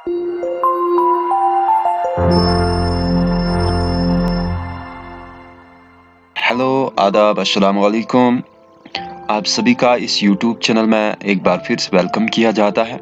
Hello, आदाब, अस्सलाम वालेकुम। आप सभी का इस यूट्यूब चैनल में एक बार फिर से वेलकम किया जाता है।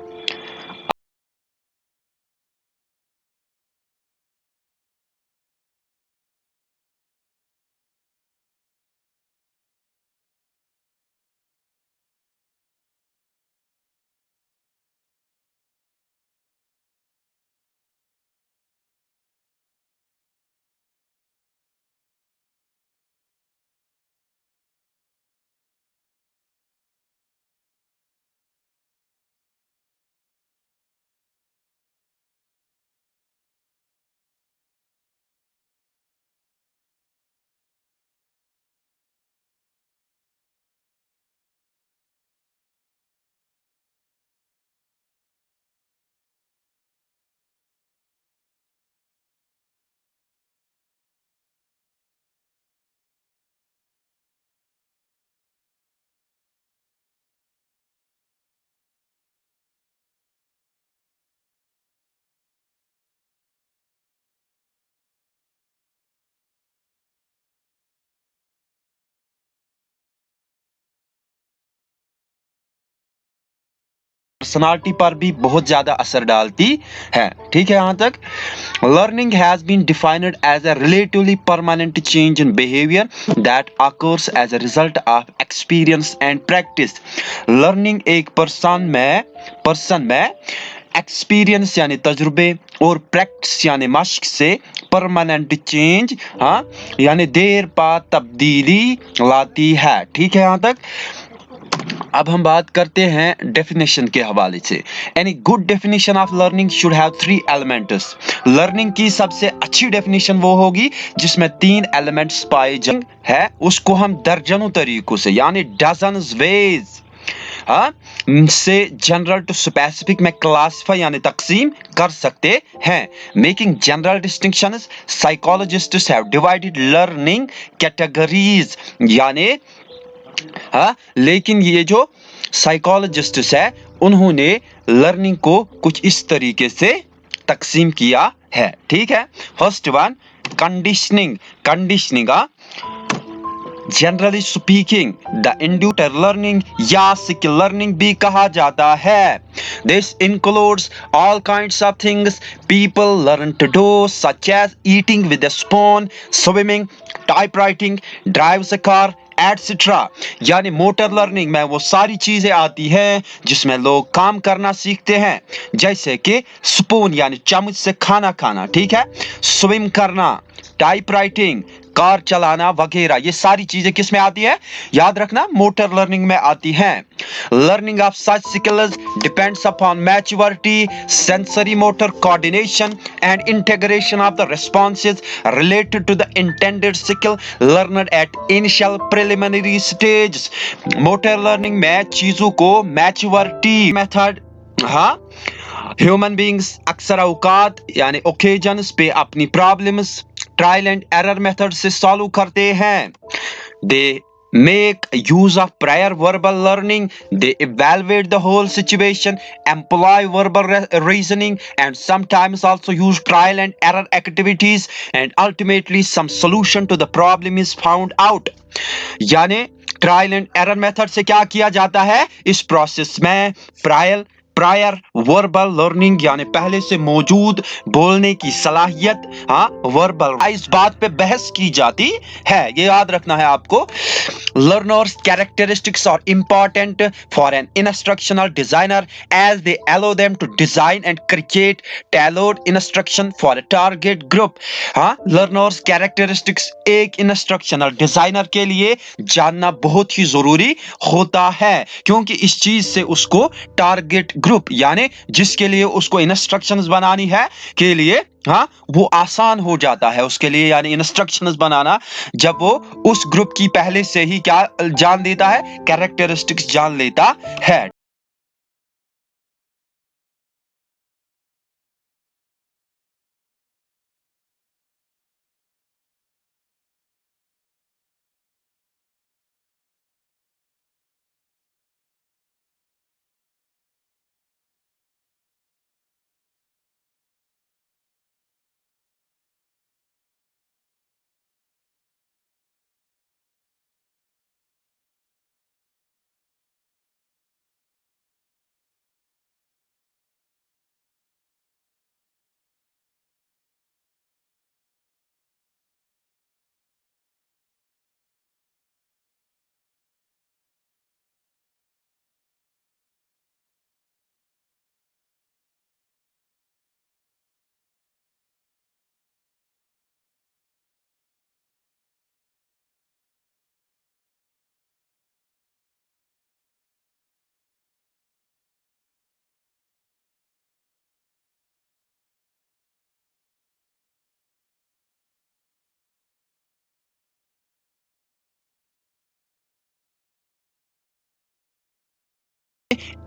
पर्सनालिटी पर भी बहुत ज़्यादा असर डालती है। ठीक है, यहाँ तक learning has been defined as a relatively permanent change in behaviour that occurs as a result of experience and practice. Learning एक पर्सन में एक्सपीरियंस यानी तजुर्बे और प्रैक्टिस यानी मश्क से परमानेंट चेंज, हाँ, यानी देर बाद तब्दीली लाती है। ठीक है, यहाँ तक अब हम बात करते हैं डेफिनेशन के हवाले से। Any good definition of learning should have three elements. Learning की सबसे अच्छी डेफिनेशन वो होगी जिसमें तीन एलिमेंट्स पाए जाते हैं। उसको हम दर्जनों तरीकों से यानी डजन्स वेज, हाँ, से जनरल टू स्पेसिफिक में क्लासिफाई यानी तकसीम कर सकते हैं। Making general distinctions, psychologists have divided learning categories, यानी, हाँ, लेकिन ये जो साइकोलॉजिस्ट्स है उन्होंने लर्निंग को कुछ इस तरीके से तकसीम किया है। ठीक है, first one conditioning. Conditioning generally speaking the इंड्यूटर लर्निंग या स्किल लर्निंग भी कहा जाता है। This includes all kinds of things people learn to do such as eating with a spoon, swimming, typewriting, drive a car, etcetera. यानी motor learning में वो सारी चीजें आती हैं जिसमें लोग काम करना सीखते हैं, जैसे कि स्पून यानी चम्मच से खाना खाना, ठीक है, स्विम करना, टाइपराइटिंग, कार चलाना वगैरह। ये सारी चीजें किस में आती है? याद रखना, मोटर लर्निंग में आती हैं। Learning of such skills depends upon maturity, sensory motor coordination and integration of the responses related to the intended skill learned at initial preliminary stages। Motor learning में चीजों को मैच्योरिटी मेथड, हाँ, human beings अक्सर औकात यानी occasions पे अपनी problems trial and error method से सॉल्व करते हैं। दे make use of prior verbal learning, they evaluate the whole situation, employ verbal reasoning, and sometimes also use trial and error activities, and ultimately some solution to the problem is found out। यानी trial and error method से क्या किया जाता है इस process में? Prior verbal learning यानी पहले से मौजूद बोलने की सलाहियत, हाँ, वर्बल, इस बात पे बहस की जाती है। ये याद रखना है आपको। Learners' characteristics are important for an instructional designer as they allow them to design and create tailored instruction for a target group। हाँ, learners characteristics एक instructional designer के लिए जानना बहुत ही जरूरी होता है, क्योंकि इस चीज से उसको टारगेट ग्रुप यानी जिसके लिए उसको इंस्ट्रक्शंस बनानी है के लिए, हाँ, वो आसान हो जाता है उसके लिए, यानी इंस्ट्रक्शंस बनाना, जब वो उस ग्रुप की पहले से ही क्या जान लेता है, कैरेक्टरिस्टिक्स जान लेता है।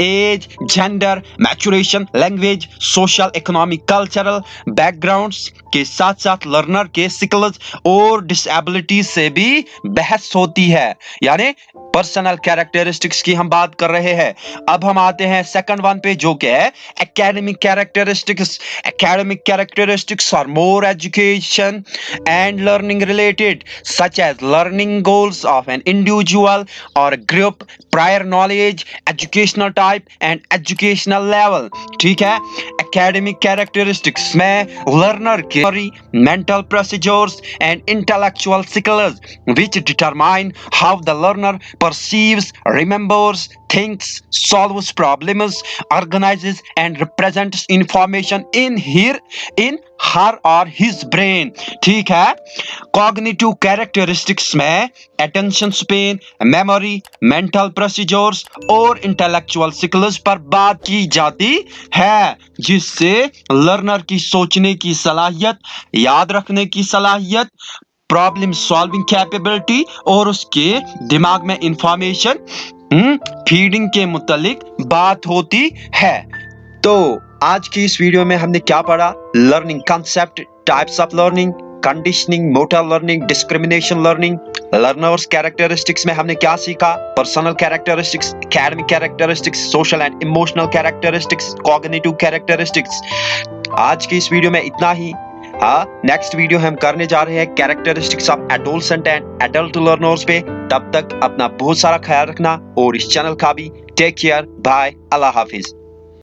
Age, gender, maturation, language, social, economic, cultural backgrounds के साथ साथ लर्नर के स्किल्स और डिसेबिलिटीज से भी बहस होती है। यानी पर्सनल कैरेक्टरिस्टिक्स की हम बात कर रहे हैं। अब हम आते हैं सेकंड वन पे, जो कि है academic characteristics. Academic characteristics are more education and learning related, such as learning goals of an individual or a group, prior knowledge, educational type and educational level। ठीक है, academic characteristics में learner के mental procedures and intellectual skills which determine how the learner perceives, remembers, thinks, solves problems, organizes and represents information in her or his brain। ठीक है, cognitive characteristics में attention Spain, memory, mental procedures और intellectual skills पर बात की जाती है, जिससे लर्नर की सोचने की सलाहियत, याद रखने की सलाहियत, प्रॉब्लम सॉल्विंग कैपेबिलिटी और उसके दिमाग में इंफॉर्मेशन फीडिंग के मुतालिक बात होती है। तो आज की इस वीडियो में हमने क्या पढ़ा? Learning concept, types of learning, conditioning, motor learning, discrimination learning, learners characteristics में हमने क्या सीखा? Personal characteristics, academic characteristics, social and emotional characteristics, cognitive characteristics. आज की इस वीडियो में इतना ही। नेक्स्ट वीडियो हम करने जा रहे हैं characteristics of adolescent and adult learners पे। तब तक अपना बहुत सारा ख्याल रखना और इस चैनल का भी। टेक केयर, बाय, अल्लाह हाफिज।